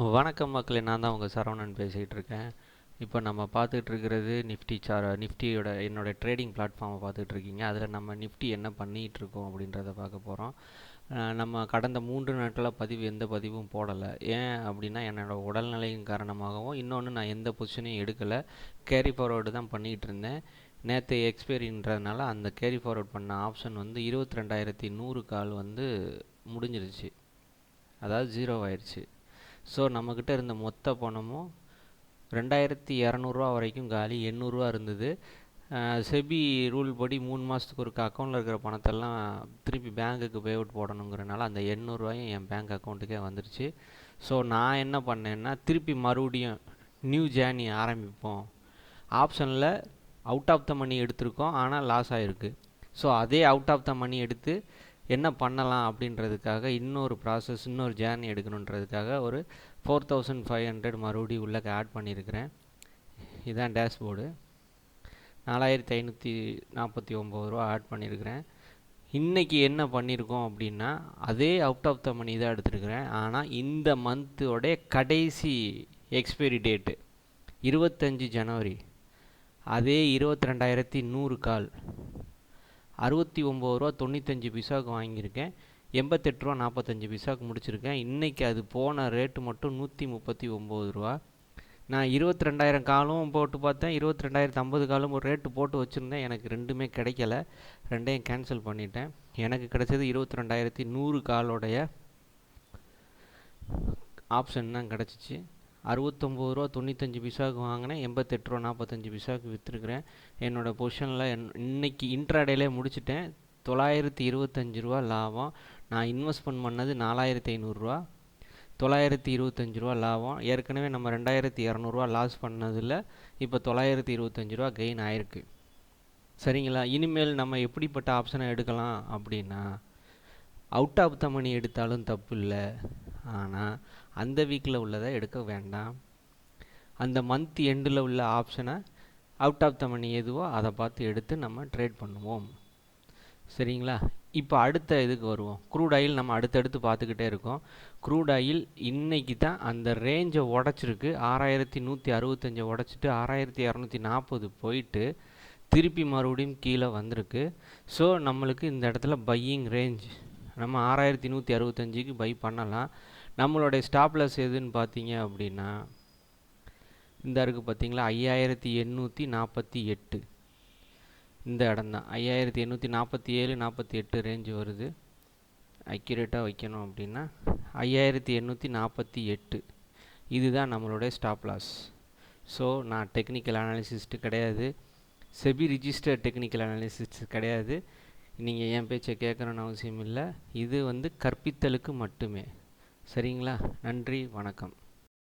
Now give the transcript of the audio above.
வணக்கம் மக்களே, நான் தான் உங்கள் சரவணன் பேசிகிட்டு இருக்கேன். இப்போ நம்ம பார்த்துட்டு இருக்கிறது நிஃப்டியோட என்னோடய ட்ரேடிங் பிளாட்ஃபார்மை பார்த்துட்டு இருக்கீங்க. அதில் நம்ம நிஃப்டி என்ன பண்ணிகிட்டு இருக்கோம் அப்படின்றத பார்க்க போகிறோம். நம்ம கடந்த 3 நாட்களாக எந்த பதிவும் போடலை. ஏன் அப்படின்னா என்னோடய உடல்நிலையின் காரணமாகவும், இன்னொன்று நான் எந்த பொசிஷனையும் எடுக்கலை, கேரி ஃபார்வர்டு தான் பண்ணிகிட்டு இருந்தேன். நேற்று எக்ஸ்பைரின்றதுனால அந்த கேரி ஃபார்வர்ட் பண்ண ஆப்ஷன் 22,100 கால் முடிஞ்சிருச்சு, அதாவது 0 ஆயிடுச்சு. ஸோ நம்மக்கிட்ட இருந்த மொத்த பணமும் 2,200 வரைக்கும் காலி, 800 இருந்தது. செபி ரூல் படி 3 மாதத்துக்கு ஒருக்க அக்கௌண்ட்டில் இருக்கிற பணத்தெல்லாம் திருப்பி பேங்க்குக்கு பே அவுட் போடணுங்கிறனால அந்த 800 என் பேங்க் அக்கௌண்ட்டுக்கே வந்துருச்சு. ஸோ நான் என்ன பண்ணேன்னா, திருப்பி மறுபடியும் நியூ ஜேர்னி ஆரம்பிப்போம். ஆப்ஷனில் அவுட் ஆஃப் த மணி எடுத்திருக்கோம், ஆனால் லாஸ் ஆகிருக்கு. ஸோ அதே அவுட் ஆஃப் த மணி எடுத்து என்ன பண்ணலாம் அப்படின்றதுக்காக இன்னொரு ஜேர்னி எடுக்கணுன்றதுக்காக ஒரு 4,500 மறுபடியும் உள்ளே ஆட் பண்ணியிருக்கிறேன். இதுதான் டேஷ்போர்டு. 4,549 ஆட் பண்ணியிருக்கிறேன். இன்றைக்கி என்ன பண்ணியிருக்கோம் அப்படின்னா, அதே அவுட் ஆஃப் த மணி தான் எடுத்துருக்கிறேன். ஆனால் இந்த மந்தோடைய கடைசி எக்ஸ்பைரி டேட்டு 25 ஜனவரி. அதே 22,100 கால் 69.95 வாங்கியிருக்கேன். 88.45 முடிச்சிருக்கேன். இன்றைக்கி அது போன ரேட்டு மட்டும் 139 நான் 22,000 காலும் போட்டு பார்த்தேன், 22,050 காலும் ஒரு ரேட்டு போட்டு வச்சுருந்தேன். எனக்கு ரெண்டுமே கிடைக்கல, ரெண்டையும் கேன்சல் பண்ணிட்டேன். எனக்கு கிடைச்சது 22,100 காலோடைய ஆப்ஷன் தான் கிடச்சிச்சு. 69.95 வாங்கினேன், 88.45 விற்றுருக்குறேன். என்னோடய பொசிஷனில் இன்றைக்கி இன்ட்ராடேலே முடிச்சிட்டேன். 925 லாபம். நான் இன்வெஸ்ட்மெண்ட் பண்ணது 4,500, 925 லாபம். ஏற்கனவே நம்ம 2,200 லாஸ் பண்ணதில் இப்போ 925 கெயின் ஆயிருக்கு. சரிங்களா? இனிமேல் நம்ம எப்படிப்பட்ட ஆப்ஷனை எடுக்கலாம் அப்படின்னா, அவுட் ஆஃப் த மணி எடுத்தாலும் தப்பு இல்லை, ஆனால் அந்த வீக்கில் உள்ளதை எடுக்க வேண்டாம். அந்த மந்த் எண்டில் உள்ள ஆப்ஷனை அவுட் ஆஃப் த மணி எதுவோ அதை பார்த்து எடுத்து நம்ம ட்ரேட் பண்ணுவோம். சரிங்களா? இப்போ அடுத்த இதுக்கு வருவோம். க்ரூட் ஆயில் நம்ம அடுத்தடுத்து பார்த்துக்கிட்டே இருக்கோம். க்ரூட் ஆயில் இன்றைக்கி தான் அந்த ரேஞ்சை உடச்சிருக்கு. 6,165 உடச்சிட்டு 6,240 போயிட்டு திருப்பி மறுபடியும் கீழே வந்திருக்கு. ஸோ நம்மளுக்கு இந்த இடத்துல பையிங் ரேஞ்ச் நம்ம 6,165க்கு பை பண்ணலாம். நம்மளுடைய ஸ்டாப்லஸ் எதுன்னு பார்த்தீங்க அப்படின்னா, இந்த இருக்குது பார்த்தீங்களா, 5,848 இந்த இடம் தான். 5,847 48 ரேஞ்சு வருது. அக்யூரேட்டாக வைக்கணும் அப்படின்னா 5,848 இதுதான் நம்மளுடைய ஸ்டாப்லாஸ். ஸோ நான் டெக்னிக்கல் அனாலிசிஸ்ட்டு கிடையாது, செபி ரிஜிஸ்டர் டெக்னிக்கல் அனாலிசிஸ்ட் கிடையாது. நீங்கள் என் பேச்சை கேட்கணுன்னு அவசியம் இல்லை. இது கற்பித்தலுக்கு மட்டுமே. சரிங்களா? நன்றி, வணக்கம்.